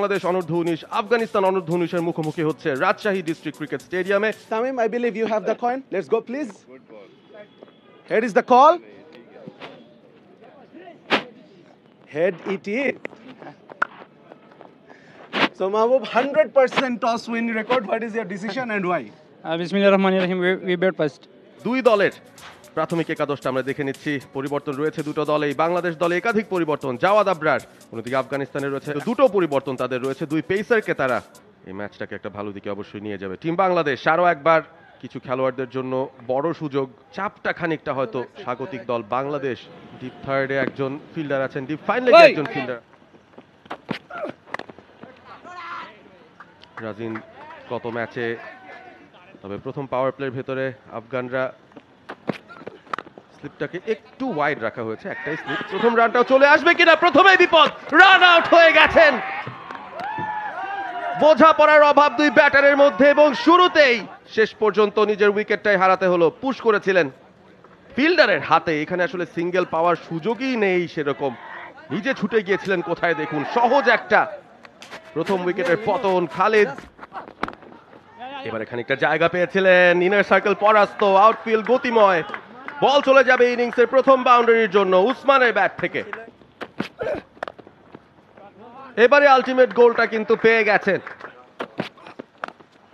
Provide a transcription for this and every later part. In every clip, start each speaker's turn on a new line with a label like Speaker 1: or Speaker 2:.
Speaker 1: বাংলাদেশ অনূর্ধ্ব 19 আফগানিস্তান অনূর্ধ্ব 19 এর মুখোমুখি হচ্ছে রাজশাহী ডিস্ট্রিক্ট ক্রিকেট স্টেডিয়ামে।
Speaker 2: Tamim, I believe you have the coin. Let's go, please. Here is the call. Head it is. So, Mahbub, 100% toss win record. What is your decision and why?
Speaker 3: Bismillahirrahmanirrahim. We bat first.
Speaker 1: দুই দলের প্রাথমিক একাদশটা আমরা দেখে নিচ্ছি। পরিবর্তন রয়েছে দুটো দলেই। বাংলাদেশ দলে একাধিক পরিবর্তন, জাওয়াদ আবরার, অন্যদিকে আফগানিস্তানের রয়েছে দুটো পরিবর্তন, তাদের রয়েছে দুই পেসারকে। তারা এই ম্যাচটাকে একটা ভালো দিকে অবশ্যই নিয়ে যাবে। টিম বাংলাদেশ আরও একবার কিছু খেলোয়াড়দের জন্য বড় সুযোগ, চাপটা খানিকটা হয়তো স্বাগতিক দল বাংলাদেশ। ডিপ থার্ডে একজন ফিল্ডার আছেন, ডিপ ফাইনালে একজন ফিল্ডার। রাজিন কত ম্যাচে, তবে প্রথম পাওয়ার প্লের ভেতরে আফগানরা স্লিপটাকে একটু ওয়াইড রাখা হয়েছে, একটাই স্লিপ। প্রথম রানটাও চলে আসবে কিনা, প্রথমেই বিপদ, রান আউট হয়ে গেছেন। বোঝাপড়ার অভাব দুই ব্যাটারের মধ্যে এবং শুরুতেই শেষ পর্যন্ত নিজের উইকেটটাই হারাতে হলো। পুশ করেছিলেন ফিল্ডারের হাতে, এখানে আসলে সিঙ্গেল পাওয়ার সুযোগই নেই সেরকম। নিজে ছুটে গিয়েছিলেন কোথায় দেখুন, সহজ একটা প্রথম উইকেটের পতন। খালিদ এবারে খানিকটা জায়গা পেয়েছিলেন, ইনার সার্কেল পরাস্ত, আউটফিল্ড গতিময়, বল চলে যাবে ইনিংসের প্রথম বাউন্ডারির জন্য উসমানের ব্যাট থেকে। এবারে আলটিমেট গোলটা কিন্তু পেয়ে গেছেন,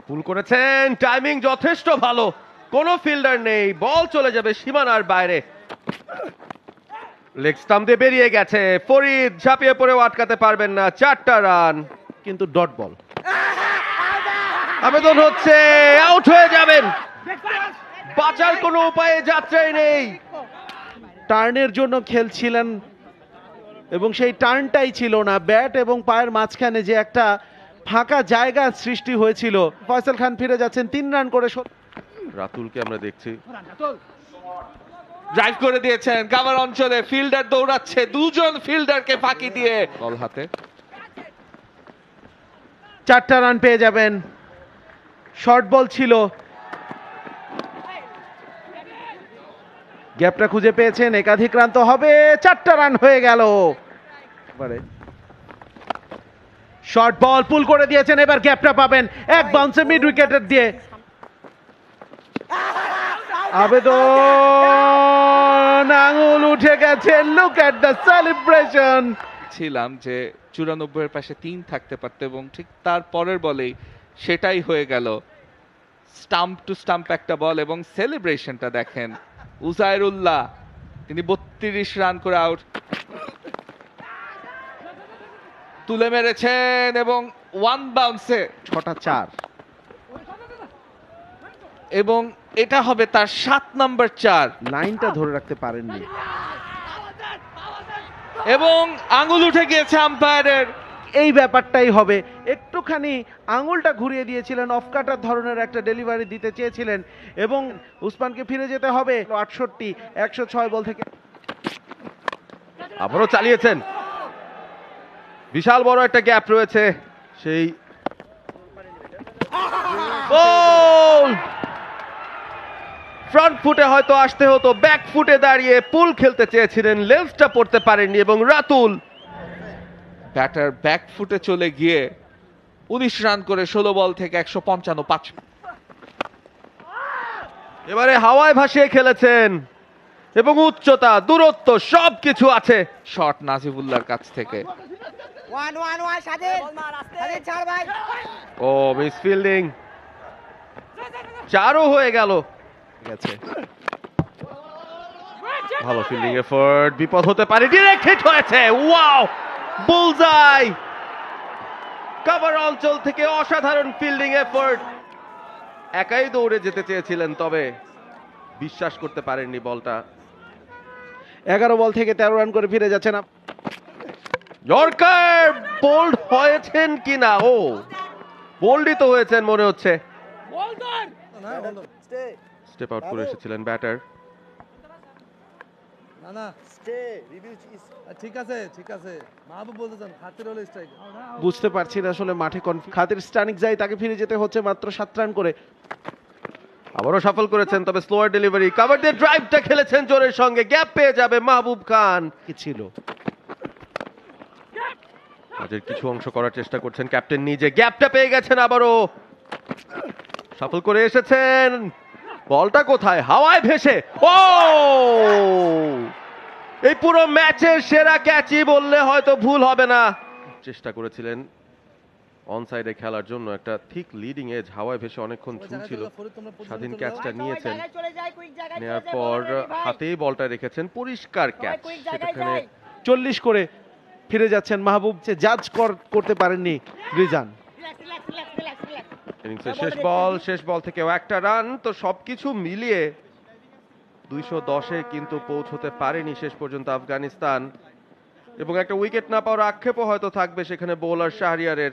Speaker 1: পুল করেছেন, টাইমিং যথেষ্ট ভালো, কোনো ফিল্ডার নেই, বল চলে যাবে সীমানার বাইরে। লেগ স্টাম্প দিয়ে বেরিয়ে গেছে, ফরিদ ঝাঁপিয়ে পড়েও আটকাতে পারবেন না। 4টা রান, কিন্তু ডট বল। আবেদন হচ্ছে, আউট হয়ে যাবেন, বাঁচার কোনো উপায়ে যাত্রাই নেই।
Speaker 2: টার্নের জন্য খেলছিলেন এবং সেই টার্নটাই ছিল না। ব্যাট এবং পায়ের মাঝখানে যে একটা ফাঁকা জায়গা সৃষ্টি হয়েছিল। ফয়সাল খান ফিরে যাচ্ছেন 3 রান করে।
Speaker 1: রাতুলকে আমরা দেখছি,
Speaker 4: ড্রাইভ করে দিয়েছেন কাভার অঞ্চলে, ফিল্ডার দৌড়াচ্ছে, দুজন ফিল্ডারকে ফাঁকি দিয়ে বল হাতে।
Speaker 2: 4টা রান পেয়ে যাবেন, শর্ট বল ছিল, গ্যাপটা খুঁজে পেয়েছেন, একাধিক রান তো হবে। 4টা রান হয়ে গেল। শর্ট বল পুল করে দিয়েছেন, এবার গ্যাপটা পাবেন এক বাউন্সে মিড উইকেটের দিয়ে। আবেদন, আঙুল উঠে গেছে, লুক এট দ্য সেলিব্রেশন।
Speaker 4: ছিলাম যে 94 এর পাশে 3 থাকতে পারত এবং ঠিক তার পরের বলেই সেটাই হয়ে গেল। স্টাম্প টু স্টাম্প একটা বল এবং সেলিব্রেশনটা দেখেন। উজাইরুল্লাহ, তিনি 32 রান করে আউট, তুলে মেরেছেন এবং 1 বাউন্সে
Speaker 2: 6টা 4,
Speaker 4: এবং এটা হবে তার 7 নম্বর 4।
Speaker 2: লাইনটা ধরে রাখতে পারেননি
Speaker 4: এবং আঙুল উঠে গিয়েছে আম্পায়ারের।
Speaker 2: এই ব্যাপারটাই হবে, একটুখানি আঙুলটা ঘুরিয়ে দিয়েছিলেন, অফ কাটার ধরনের একটা ডেলিভারি দিতে চেয়েছিলেন এবং উসমানকে ফিরে যেতে হবে। 68, 106 বল থেকে
Speaker 1: আবারও চালিয়েছেন, বিশাল বড় একটা গ্যাপ রয়েছে। সেই ফ্রন্ট ফুটে হয়তো আসতে হতো, ব্যাক ফুটে দাঁড়িয়ে পুল খেলতে চেয়েছিলেন, লেন্সটা পড়তে পারেননি এবং রাতুল
Speaker 4: ব্যাটার ব্যাক ফুটে চলে গিয়ে 19 রান করে 16 বল থেকে 155।
Speaker 1: এবারে হাওয়ায় ভাসিয়ে খেলেছেন এবং উচ্চতা, দূরত্ব সবকিছু আছে।
Speaker 4: শট নাজিবুল্লাহর কাছ থেকে,
Speaker 1: ও মিস ফিল্ডিং, 4ও হয়ে গেল। ভালো ফিল্ডিং এফোর্ট, বিপদ হতে পারে, ডিরেক্ট হিট হয়েছে, ওয়াও, বুলজাই। কভার অঞ্চল থেকে অসাধারণ ফিল্ডিং এফোর্ট, একাই দৌড়ে যেতে চেয়েছিলেন তবে বিশ্বাস করতে পারেননি বলটা।
Speaker 2: 11 বল থেকে 13 রান করে ফিরে যাচ্ছেন।
Speaker 1: ইয়র্কার, বোল্ড হয়েছেন কিনা, ও বোল্ডই তো হয়েছেন মনে হচ্ছে। স্টেপ আউট করে এসেছিলেন ব্যাটার।
Speaker 2: বুঝতে পারছি না আসলে মাঠে খাতির স্টানিক যাই, তাকে ফিরে যেতে হচ্ছে মাত্র 7 রান করে।
Speaker 1: আবারও সফল করেছেন, তবে স্লোয়ার ডেলিভারি, কভার দিয়ে ড্রাইভটা খেলেছেন জোরের সঙ্গে, গ্যাপ পেয়ে যাবে মাহবুব খান।
Speaker 2: কি ছিল
Speaker 1: কাজের কিছু অংশ করার চেষ্টা করছেন ক্যাপ্টেন নিজে, গ্যাপটা পেয়ে গেছেন, আবারও সফল করে এসেছেন। বলটা কোথায়? হাওয়ায় ভেসে। ও, এই পুরো ম্যাচের সেরা ক্যাচই বললে হয়তো ভুল হবে না। চেষ্টা করেছিলেন অন সাইডে খেলার জন্য, একটা থিক লিডিং এজ হাওয়ায় ভেসে অনেকক্ষণ ঝুলছিল। স্বাধীন ক্যাচটা নিয়েছেন, নেওয়ার পর হাতেই বলটা রেখেছেন, পরিষ্কার ক্যাচ। সেখানে
Speaker 2: 40 করে ফিরে যাচ্ছেন মাহবুব, যে জাজ করতে পারেননি রিজান।
Speaker 1: ইনিংসের শেষ বল থেকেও একটা রান, তো সবকিছু মিলিয়ে 210-এ কিন্তু পৌঁছতে পারেনি শেষ পর্যন্ত আফগানিস্তান, এবং একটা উইকেট না পাওয়ার আক্ষেপও হয়তো থাকবে সেখানে বোলার শাহরিয়ারের।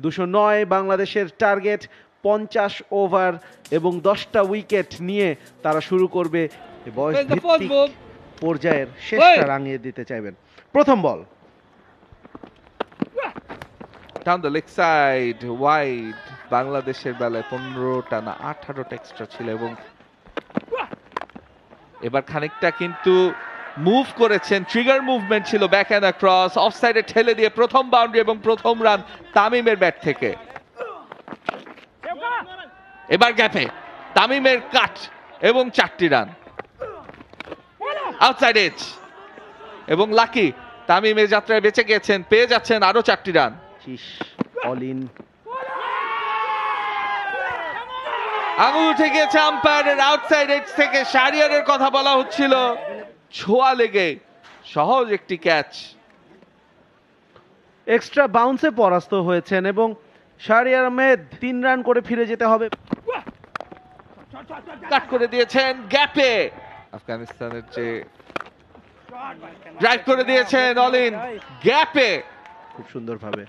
Speaker 2: 209 বাংলাদেশের টার্গেট, 50 ওভার এবং 10টা উইকেট নিয়ে তারা শুরু করবে বয়স
Speaker 3: Where's the fourth
Speaker 2: ভিত্তিক
Speaker 3: ball?
Speaker 2: পর্যায়ের শেষটা রাঙিয়ে দিতে চাইবেন। প্রথম ball
Speaker 4: down the leg side wide. বাংলাদেশের বেলায় 15টা না 18টা এক্সট্রা ছিল, এবং এবার খানিকটা কিন্তু মুভ করেছেন, ট্রিগার মুভমেন্ট ছিল, ব্যাক অ্যান্ড ক্রস অফ সাইডে ঠেলে দিয়ে প্রথম বাউন্ডারি এবং প্রথম রান তামিমের ব্যাট থেকে। এবার গ্যাপে তামিমের কাট এবং 4টি রান আউটসাইড এজ, এবং লাকি তামিমের যাত্রায় বেঁচে গেছেন, পেয়ে যাচ্ছেন আরো 4টি রান।
Speaker 2: অল ইন,
Speaker 4: আঙুল উঠে গিয়েছে আম্পায়ারের, আউটসাইড এজ থেকে শাহরিয়ারের কথা বলা হচ্ছিল, ছোঁয়া লেগে সহজ একটি ক্যাচ।
Speaker 2: এক্সট্রা বাউন্সে পরাস্ত হয়েছেন এবং শাহরিয়ার আহমেদ 3 রান করে ফিরে যেতে হবে।
Speaker 4: কাট করে দিয়েছেন গ্যাপে, আফগানিস্তানের যে ড্রাইভ করে দিয়েছেন অল ইন গ্যাপে,
Speaker 2: খুব সুন্দরভাবে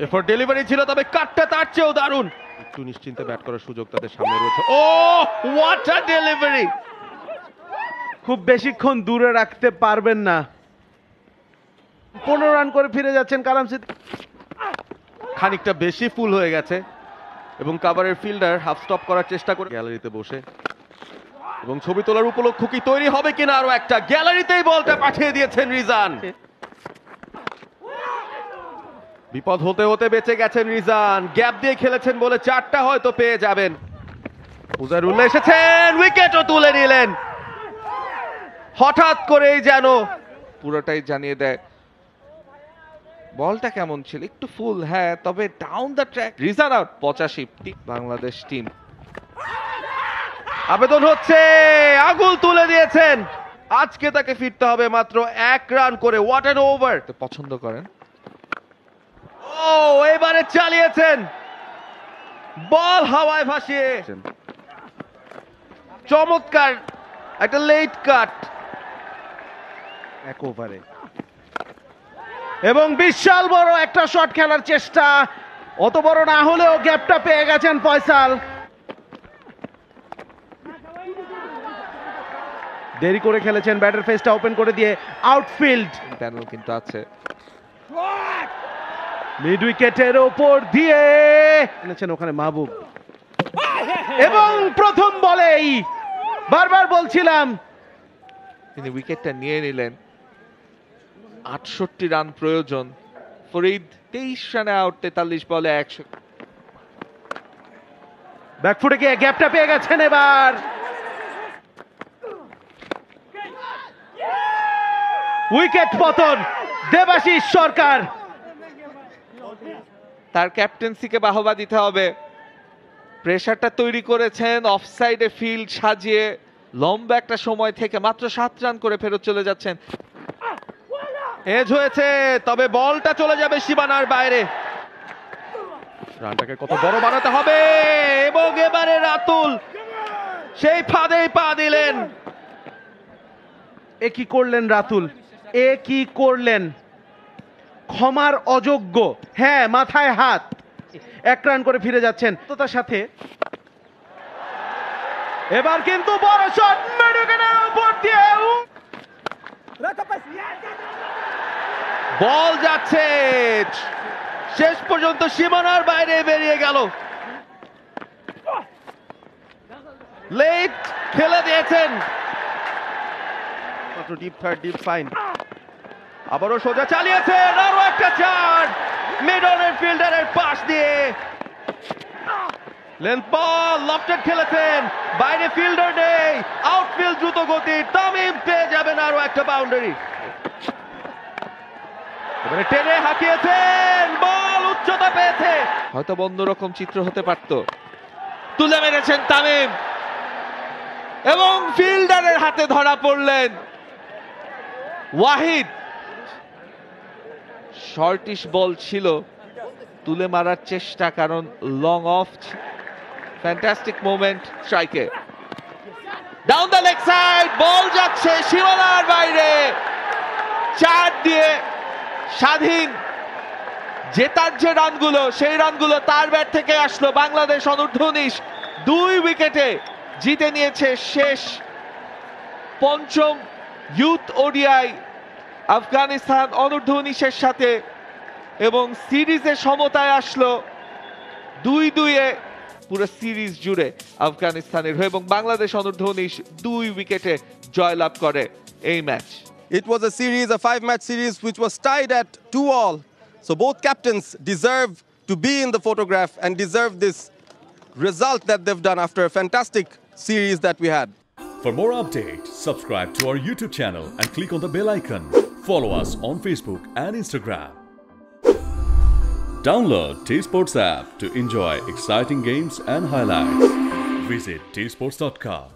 Speaker 1: এরপর ডেলিভারি ছিল, তবে কাটটা তার চেয়েও দারুণ। একটু নিশ্চিন্তে ব্যাট করার সুযোগ তাদের সামনে রয়েছে। ও, হোয়াট আ ডেলিভারি!
Speaker 2: খুব বেশিক্ষণ দূরে রাখতে পারবেন না। 15 রান করে ফিরে যাচ্ছেন কালাম সিদ্দিক।
Speaker 1: খানিকটা বেশি ফুল হয়ে গেছে, এবং কাভারের ফিল্ডার হাফ স্টপ করার চেষ্টা করে গ্যালারিতে বসে, এবং ছবি তোলার উপলক্ষ কি তৈরি হবে কিনা আরো একটা। গ্যালারিতেই বলটা পাঠিয়ে দিয়েছেন রিজান। বিপদ হতে হতে বেঁচে গেছেন রিজান, গ্যাপ দিয়ে খেলেছেন বলে 4টা হয়তো পেয়ে যাবেন। উজারুল্লাহ এসেছেন, উইকেটও তুলে নিলেন। হঠাৎ করেই যেন
Speaker 4: পুরোটাই জানিয়ে দেয় বলটা কেমন ছিল, একটু ফুল হ্যাঁ, তবে down the track Rizan out. 85 Bangladesh team.
Speaker 1: আবেদন হচ্ছে, আঙুল তুলে দিয়েছেন, আজকে তাকে ফিরতে হবে মাত্র 1 রান করে। What an over!
Speaker 4: পছন্দ করেন।
Speaker 1: ও, এবারে চালিয়েছেন, বল হাওয়ায় ভাসিয়ে। চমৎকার একটা লেট কাট
Speaker 2: 1 ওভারে, এবং বিশাল বড় একটা শট খেলার চেষ্টা, অত বড় না হলেও গ্যাপটা পেয়ে গেছেন ফয়সাল। দেরি করে খেলেছেন, ব্যাটের ফেসটা ওপেন করে দিয়ে আউটফিল্ড।
Speaker 4: প্যানেল কিন্তু আছে,
Speaker 2: মিড উইকেটের ওপর দিয়ে এনেছেন ওখানে মাহবুব, এবং প্রথম বলেই বারবার বলছিলাম
Speaker 4: তিনি উইকেটটা নিয়ে নিলেন। 68 রান প্রয়োজন, ফরিদ 23 রানে আউট, 43 বলে 100।
Speaker 2: ব্যাকফুটে গিয়ে গ্যাপটা পেয়ে গেছেন, এবার উইকেট পতন দেবাশিস সরকার।
Speaker 4: তার ক্যাপ্টেন্সিকে বাহবা দিতে হবে, প্রেসারটা তৈরি করেছেন, অফসাইডে ফিল্ড সাজিয়ে লম্বা একটা সময় থেকে মাত্র 7 রান করে ফেরত চলে যাচ্ছেন।
Speaker 1: এজ হয়েছে, তবে বলটা চলে যাবে সীমানার বাইরে। রানটাকে কত বড় বানাতে হবে, এবং এবারে রাতুল সেই ফাঁদেই পা দিলেন।
Speaker 2: এ কি করলেন রাতুল, এ কি করলেন! ক্ষমার অযোগ্য, হ্যাঁ, মাথায় হাত। 1 রান করে ফিরে যাচ্ছেন তার সাথে। এবার কিন্তু বড় শট মেডুকেনের উপর দিয়ে,
Speaker 1: বল যাচ্ছে, শেষ পর্যন্ত সীমানার বাইরে বেরিয়ে গেল। লেট খেলে দিয়েছেন, ডিপ থার্ড, ডিপ ফাইন। আবারও সোজা চালিয়েছেন, আরো একটা চার্জ মিডলের ফিল্ডারের পাশ দিয়ে। লেন্থ বল লফটেড খেলেছেন, বাইরে ফিল্ডার নেই, আউটফিল্ড দ্রুত গতি, তামিম পেয়ে যাবেন আরো একটা বাউন্ডারি। এবারে টেনে হাঁকিয়েছেন, বল উচ্চতা পেয়েছে।
Speaker 4: হয়তো অন্যরকম চিত্র হতে পারত। তুলে মেরেছেন তামিম এবং ফিল্ডারের হাতে ধরা পড়লেন ওয়াহিদ। শর্টিশ বল ছিল, তুলে মারার চেষ্টা, কারণ লং অফ। ফ্যান্টাস্টিক মোমেন্ট স্ট্রাইকে, down the leg side, ball যাচ্ছে সীমানার বাইরে। 4 দিয়ে স্বাধীন জেতার যে রানগুলো, সেই রানগুলো তার ব্যাট থেকে আসলো। বাংলাদেশ অনূর্ধ্ব-19 2 উইকেটে জিতে নিয়েছে শেষ পঞ্চম ইউথ ওডিআই আফগানিস্তান অনূর্ধ্ব-19-এর সাথে, এবং সিরিজে সমতায় আসলো 2-2-এ পুরো সিরিজ জুড়ে আফগানিস্তানের হয়ে, এবং বাংলাদেশ অনূর্ধ্ব-19 2 উইকেটে জয়লাভ করে এই match.
Speaker 5: It was a series, a 5-match series, which was tied at 2-all. So both captains deserve to be in the photograph and deserve this result that they've done after a fantastic series that we had.
Speaker 6: For more updates, subscribe to our YouTube channel and click on the bell icon. Follow us on Facebook and Instagram. Download T-Sports app to enjoy exciting games and highlights. Visit tsports.com.